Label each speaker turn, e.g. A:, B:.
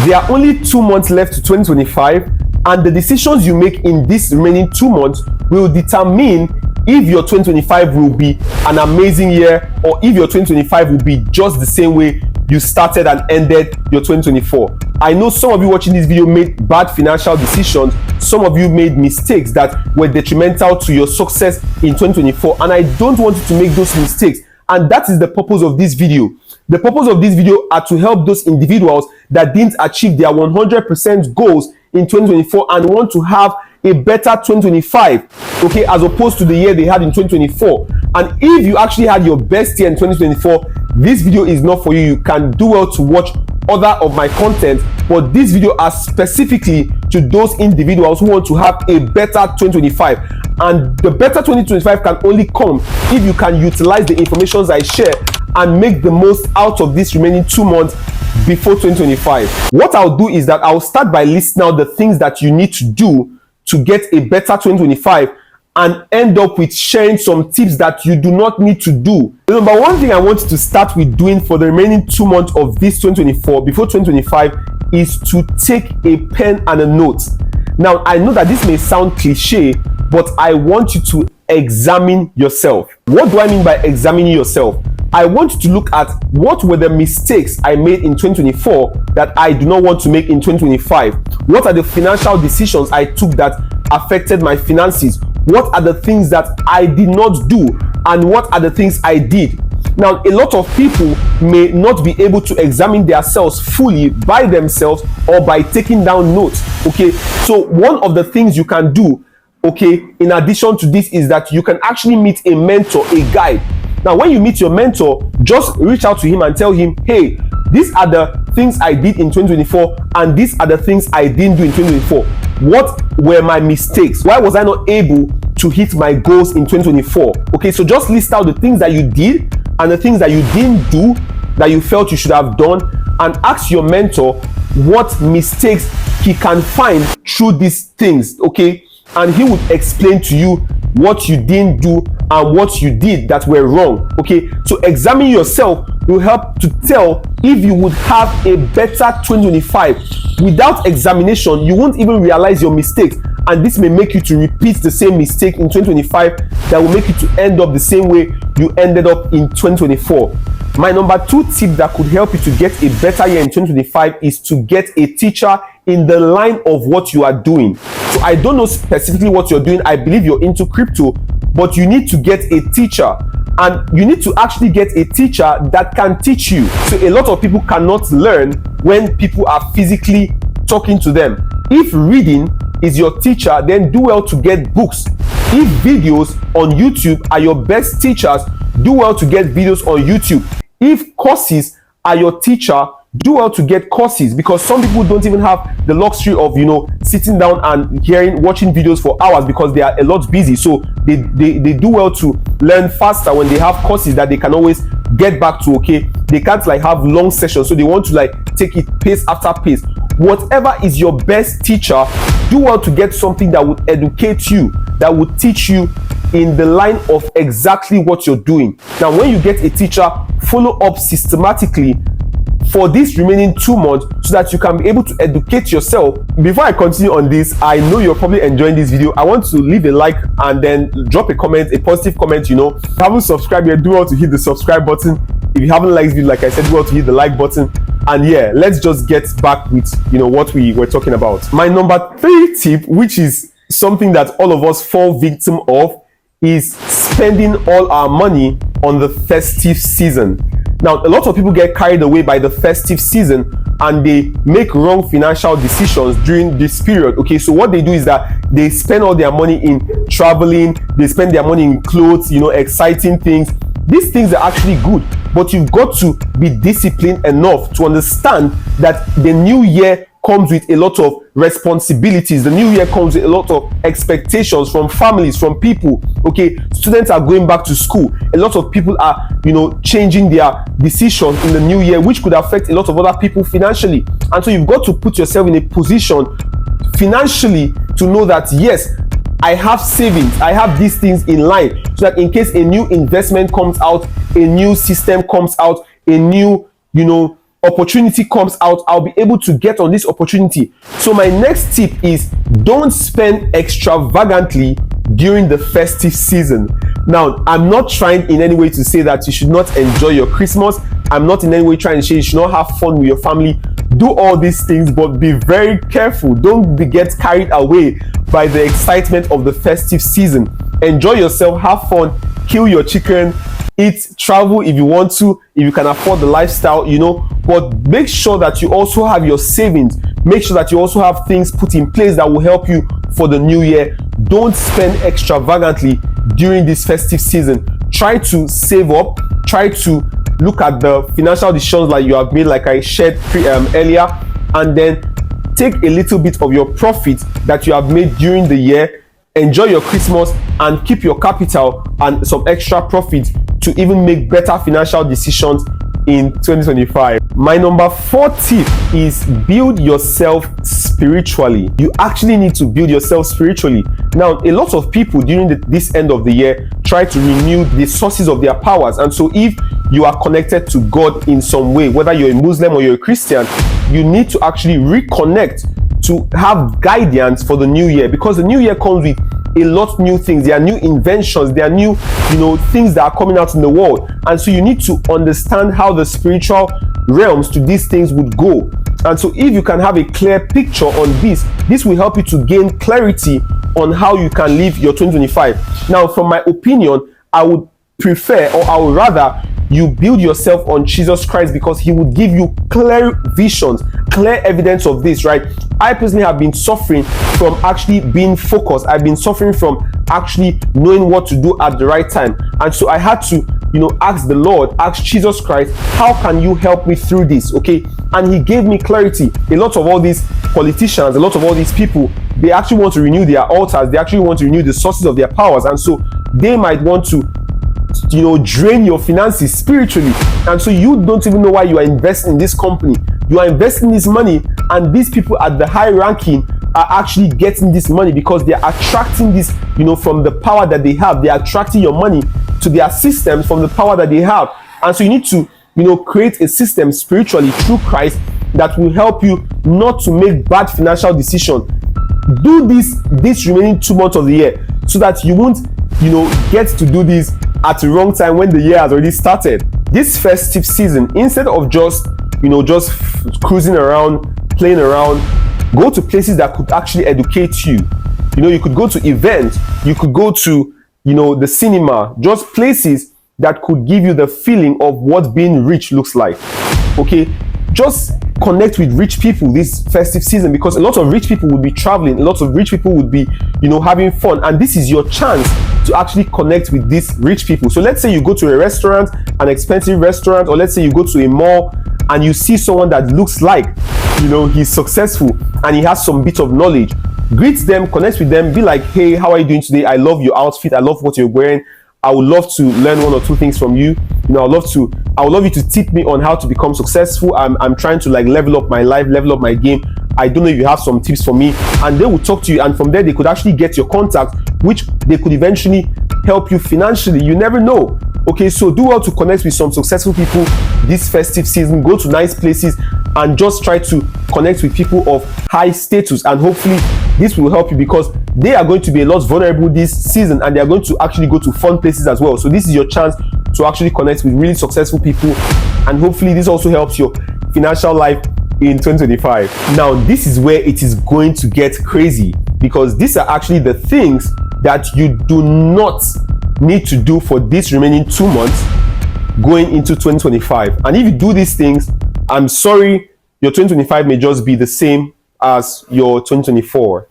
A: There are only 2 months left to 2025, and the decisions you make in this remaining 2 months will determine if your 2025 will be an amazing year or if your 2025 will be just the same way you started and ended your 2024. I know some of you watching this video made bad financial decisions. Some of you made mistakes that were detrimental to your success in 2024, and I don't want you to make those mistakes. And that is the purpose of this video. The purpose of this video are to help those individuals that didn't achieve their 100% goals in 2024 and want to have a better 2025, okay, as opposed to the year they had in 2024. And if you actually had your best year in 2024, this video is not for you. You can do well to watch other of my content, but this video are specifically to those individuals who want to have a better 2025. And the better 2025 can only come if you can utilize the information I share and make the most out of this remaining 2 months before 2025. What I'll do is that I'll start by listing out the things that you need to do to get a better 2025 and end up with sharing some tips that you do not need to do. The number one thing I want you to start with doing for the remaining 2 months of this 2024 before 2025 is to take a pen and a note. Now, I know that this may sound cliche, but I want you to examine yourself. What do I mean by examining yourself? I want you to look at what were the mistakes I made in 2024 that I do not want to make in 2025. What are the financial decisions I took that affected my finances? What are the things that I did not do? And what are the things I did? Now, a lot of people may not be able to examine themselves fully by themselves or by taking down notes. Okay, so one of the things you can do, okay, in addition to this, is that you can actually meet a mentor, a guide. Now, when you meet your mentor, just reach out to him and tell him, hey, these are the things I did in 2024 and these are the things I didn't do in 2024. What were my mistakes? Why was I not able to hit my goals in 2024? Okay, so just list out the things that you did and the things that you didn't do that you felt you should have done, and ask your mentor what mistakes he can find through these things, okay? And he would explain to you what you didn't do and what you did that were wrong. Okay, so examine yourself will help to tell if you would have a better 2025. Without examination, you won't even realize your mistakes, and this may make you to repeat the same mistake in 2025 that will make you to end up the same way you ended up in 2024. My number 2 tip that could help you to get a better year in 2025 is to get a teacher in the line of what you are doing. So I don't know specifically what you're doing. I believe you're into crypto, but you need to get a teacher, and you need to actually get a teacher that can teach you. So a lot of people cannot learn when people are physically talking to them. If reading is your teacher, then do well to get books. If videos on YouTube are your best teachers, do well to get videos on YouTube. If courses are your teacher, do well to get courses, because some people don't even have the luxury of, you know, sitting down and watching videos for hours because they are a lot busy. So they do well to learn faster when they have courses that they can always get back to. Okay, they can't like have long sessions, so they want to like take it pace after pace. Whatever is your best teacher, do well to get something that would educate you, that would teach you in the line of exactly what you're doing. Now, when you get a teacher, follow up systematically for this remaining 2 months so that you can be able to educate yourself. Before I continue on this, I know you're probably enjoying this video. I want to leave a like and then drop a comment, a positive comment. You know, if you haven't subscribed yet, do well to hit the subscribe button. If you haven't liked the video, like I said, do well to hit the like button. And yeah, let's just get back with, you know, what we were talking about. My number 3 tip, which is something that all of us fall victim of, is spending all our money on the festive season. Now, a lot of people get carried away by the festive season and they make wrong financial decisions during this period. Okay, so what they do is that they spend all their money in traveling, they spend their money in clothes, you know, exciting things. These things are actually good, but you've got to be disciplined enough to understand that the new year comes with a lot of responsibilities. The new year comes with a lot of expectations from families, from people. Okay, students are going back to school. A lot of people are, you know, changing their decisions in the new year, which could affect a lot of other people financially. And so you've got to put yourself in a position financially to know that, yes, I have savings, I have these things in line, so that in case a new investment comes out, a new system comes out, a new, you know, opportunity comes out, I'll be able to get on this opportunity. So my next tip is, don't spend extravagantly during the festive season. Now, I'm not trying in any way to say that you should not enjoy your Christmas. I'm not in any way trying to say you should not have fun with your family. Do all these things, but be very careful. Don't get carried away by the excitement of the festive season. Enjoy yourself, have fun, kill your chicken, eat, travel if you want to, if you can afford the lifestyle, but make sure that you also have your savings. Make sure that you also have things put in place that will help you for the new year. Don't spend extravagantly during this festive season. Try to save up. Try to look at the financial decisions like you have made, like I shared earlier, and then take a little bit of your profit that you have made during the year. Enjoy your Christmas and keep your capital and some extra profit to even make better financial decisions in 2025. My number 4 tip is build yourself spiritually. You actually need to build yourself spiritually. Now, a lot of people during this end of the year try to renew the sources of their powers. And so if you are connected to God in some way, whether you're a Muslim or you're a Christian, you need to actually reconnect to have guidance for the new year, because the new year comes with a lot of new things. There are new inventions, there are new things that are coming out in the world, and so you need to understand how the spiritual realms to these things would go. And so if you can have a clear picture on this will help you to gain clarity on how you can live your 2025. Now, from my opinion, I would prefer, or I would rather you build yourself on Jesus Christ, because he would give you clear visions, clear evidence of this, right? I personally have been suffering from actually being focused. I've been suffering from actually knowing what to do at the right time. And so I had to, ask the Lord, ask Jesus Christ, how can you help me through this? Okay. And he gave me clarity. A lot of all these politicians, a lot of all these people, they actually want to renew their altars. They actually want to renew the sources of their powers. And so they might want to drain your finances spiritually, and so you don't even know why you are investing in this company. You are investing this money, and these people at the high ranking are actually getting this money because they are attracting this from the power that they have. They are attracting your money to their systems from the power that they have. And so you need to create a system spiritually through Christ that will help you not to make bad financial decisions. Do this remaining 2 months of the year, so that you won't get to do this at the wrong time when the year has already started. This festive season, instead of just cruising around, playing around, go to places that could actually educate you. You could go to events, you could go to the cinema, just places that could give you the feeling of what being rich looks like. Okay, just connect with rich people this festive season, because a lot of rich people will be traveling, a lot of rich people would be having fun, and this is your chance to actually connect with these rich people. So let's say you go to a restaurant, an expensive restaurant, or let's say you go to a mall and you see someone that looks like he's successful and he has some bit of knowledge. Greet them, connect with them, be like, hey, how are you doing today? I love your outfit, I love what you're wearing, I would love to learn 1 or 2 things from you. I would love you to tip me on how to become successful. I'm trying to level up my life, level up my game. I don't know if you have some tips for me. And they will talk to you, and from there they could actually get your contact, which they could eventually help you financially. You never know. Okay, so do well to connect with some successful people this festive season. Go to nice places and just try to connect with people of high status, and hopefully this will help you, because they are going to be a lot vulnerable this season, and they are going to actually go to fun places as well. So this is your chance to actually connect with really successful people, and hopefully this also helps your financial life in 2025. Now, this is where it is going to get crazy, because these are actually the things that you do not need to do for this remaining 2 months going into 2025. And if you do these things, I'm sorry, your 2025 may just be the same as your 2024.